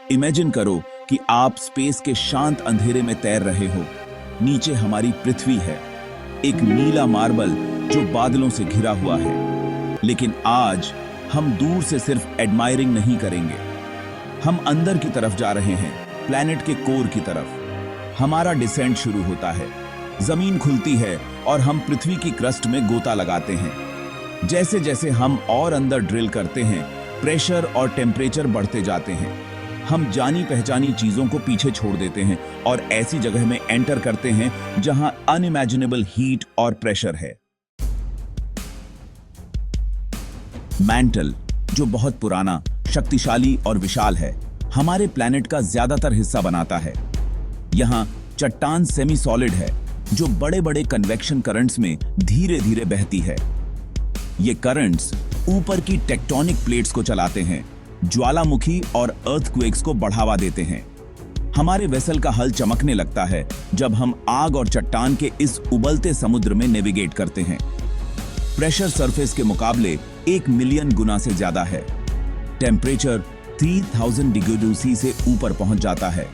Imagine करो कि आप स्पेस के शांत अंधेरे में तैर रहे हो। नीचे हमारी पृथ्वी है, एक नीला मार्बल जो बादलों से घिरा हुआ है। लेकिन आज हम दूर से सिर्फ एडमायरिंग नहीं करेंगे, हम अंदर की तरफ जा रहे हैं, प्लैनेट के कोर की तरफ। हमारा डिसेंट शुरू होता है, जमीन खुलती है और हम पृथ्वी की क्रस्ट में गोता लगाते हैं। जैसे जैसे हम और अंदर ड्रिल करते हैं, प्रेशर और टेम्परेचर बढ़ते जाते हैं। हम जानी पहचानी चीजों को पीछे छोड़ देते हैं और ऐसी जगह में एंटर करते हैं जहां अनइमेजिनेबल हीट और प्रेशर है। मैंटल, जो बहुत पुराना, शक्तिशाली और विशाल है, हमारे प्लैनेट का ज्यादातर हिस्सा बनाता है। यहां चट्टान सेमी सॉलिड है जो बड़े बड़े कन्वेक्शन करंट्स में धीरे धीरे बहती है। ये करंट्स ऊपर की टेक्टोनिक प्लेट्स को चलाते हैं, ज्वालामुखी और अर्थक्वेक्स को बढ़ावा देते हैं। हमारे वेसल का हल चमकने लगता है जब हम आग और चट्टान के इस उबलते समुद्र में नेविगेट करते हैं। प्रेशर सरफेस के मुकाबले 1 मिलियन गुना से ज्यादा है। टेम्परेचर 3000 डिग्री सी से ऊपर पहुंच जाता है।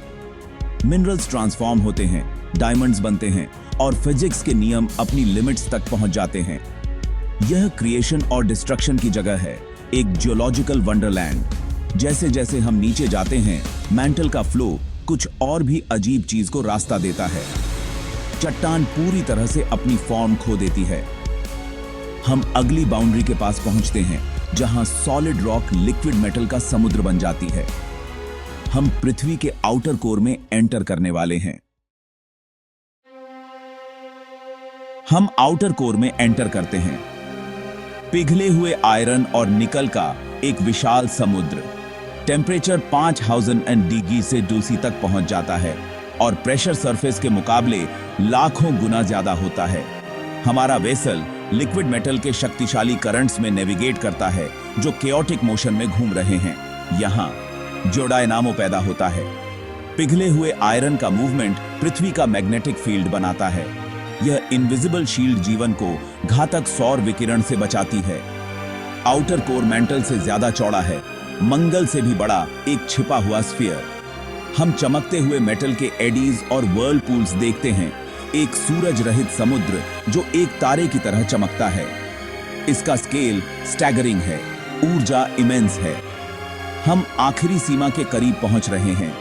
मिनरल्स ट्रांसफॉर्म होते हैं, डायमंड्स बनते हैं और फिजिक्स के नियम अपनी लिमिट्स तक पहुंच जाते हैं। यह क्रिएशन और डिस्ट्रक्शन की जगह है, एक जियोलॉजिकल वंडरलैंड। जैसे जैसे हम नीचे जाते हैं, मैंटल का फ्लो कुछ और भी अजीब चीज को रास्ता देता है। चट्टान पूरी तरह से अपनी फॉर्म खो देती है। हम अगली बाउंड्री के पास पहुंचते हैं जहां सॉलिड रॉक लिक्विड मेटल का समुद्र बन जाती है। हम पृथ्वी के आउटर कोर में एंटर करने वाले हैं। हम आउटर कोर में एंटर करते हैं। पिघले हुए आयरन और निकल का एक विशाल समुद्र। टेम्परेचर 5000 डिग्री से डूसी तक पहुंच जाता है और प्रेशर सरफेस के मुकाबले लाखों गुना ज्यादा होता है। हमारा वेसल लिक्विड मेटल के शक्तिशाली करंट्स में नेविगेट करता है जो केओटिक मोशन में घूम रहे हैं। यहां जोडायनामो पैदा होता है। पिघले हुए आयरन का मूवमेंट पृथ्वी का मैग्नेटिक फील्ड बनाता है। यह इनविजिबल शील्ड जीवन को घातक सौर विकिरण से बचाती है। आउटर कोर मेंटल से ज्यादा चौड़ा है, मंगल से भी बड़ा एक छिपा हुआ स्फीयर। हम चमकते हुए मेटल के एडीज और व्हर्लपूल्स देखते हैं, एक सूरज रहित समुद्र जो एक तारे की तरह चमकता है। इसका स्केल स्टैगरिंग है, ऊर्जा इमेंस है। हम आखिरी सीमा के करीब पहुंच रहे हैं,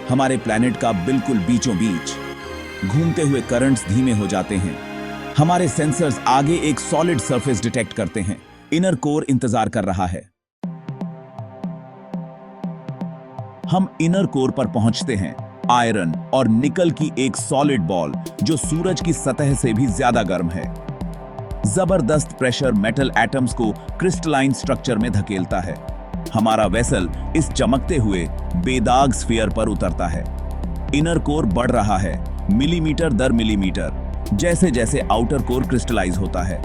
हमारे प्लैनेट का बिल्कुल बीचों बीच। घूमते हुए करंट्स धीमे हो जाते हैं। हमारे सेंसर्स आगे एक सॉलिड सरफेस डिटेक्ट करते हैं। इनर कोर इंतजार कर रहा है। हम इनर कोर पर पहुंचते हैं। आयरन और निकल की एक सॉलिड बॉल जो सूरज की सतह से भी ज्यादा गर्म है। जबरदस्त प्रेशर मेटल एटम्स को क्रिस्टलाइन स्ट्रक्चर में धकेलता है। हमारा वेसल इस चमकते हुए बेदाग स्फीयर पर उतरता है। इनर कोर बढ़ रहा है, मिलीमीटर दर मिलीमीटर, जैसे जैसे आउटर कोर क्रिस्टलाइज होता है।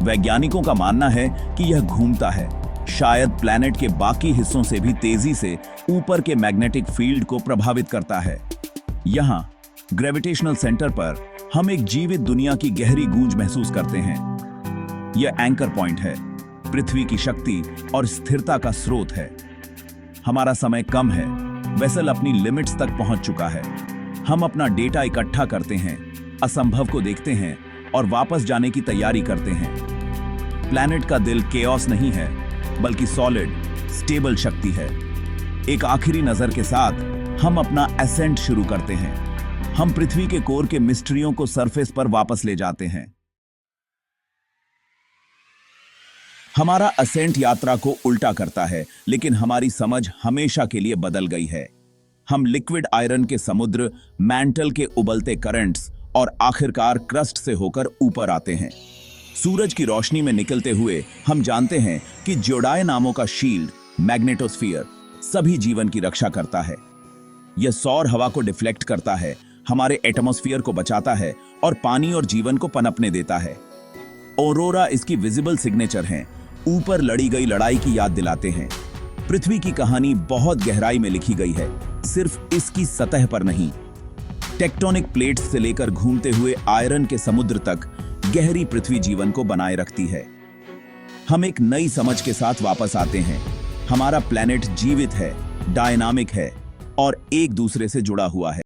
वैज्ञानिकों का मानना है कि यह घूमता है, शायद प्लैनेट के बाकी हिस्सों से भी तेजी से ऊपर के मैग्नेटिक फील्ड को प्रभावित करता है। यहां ग्रेविटेशनल सेंटर पर हम एक जीवित दुनिया की गहरी गूंज महसूस करते हैं। यह एंकर पॉइंट है, पृथ्वी की शक्ति और स्थिरता का स्रोत है। हमारा समय कम है, वेसल अपनी लिमिट्स तक पहुंच चुका है। हम अपना डेटा इकट्ठा करते हैं, असंभव को देखते हैं और वापस जाने की तैयारी करते हैं। प्लैनेट का दिल केओस नहीं है, बल्कि सॉलिड, स्टेबल शक्ति है। एक आखिरी नजर के साथ हम अपना असेंट शुरू करते हैं। हम पृथ्वी के कोर के मिस्ट्रियों को सरफेस पर वापस ले जाते हैं। हमारा असेंट यात्रा को उल्टा करता है, लेकिन हमारी समझ हमेशा के लिए बदल गई है। हम लिक्विड आयरन के समुद्र, मैंटल के उबलते करंट्स और आखिरकार क्रस्ट से होकर ऊपर आते हैं। सूरज की रोशनी में निकलते हुए हम जानते हैं कि जोडायनामो का शील्ड, मैग्नेटोस्फीयर, सभी जीवन की रक्षा करता है। यह सौर हवा को डिफ्लेक्ट करता है, हमारे एटमॉस्फेयर को बचाता है और पानी और जीवन को पनपने देता है। ऑरोरा इसकी विजिबल सिग्नेचर हैं, ऊपर लड़ी गई लड़ाई की याद दिलाते हैं। पृथ्वी की कहानी बहुत गहराई में लिखी गई है, सिर्फ इसकी सतह पर नहीं। टेक्टोनिक प्लेट्स से लेकर घूमते हुए आयरन के समुद्र तक गहरी पृथ्वी जीवन को बनाए रखती है। हम एक नई समझ के साथ वापस आते हैं। हमारा प्लैनेट जीवित है, डायनामिक है और एक दूसरे से जुड़ा हुआ है।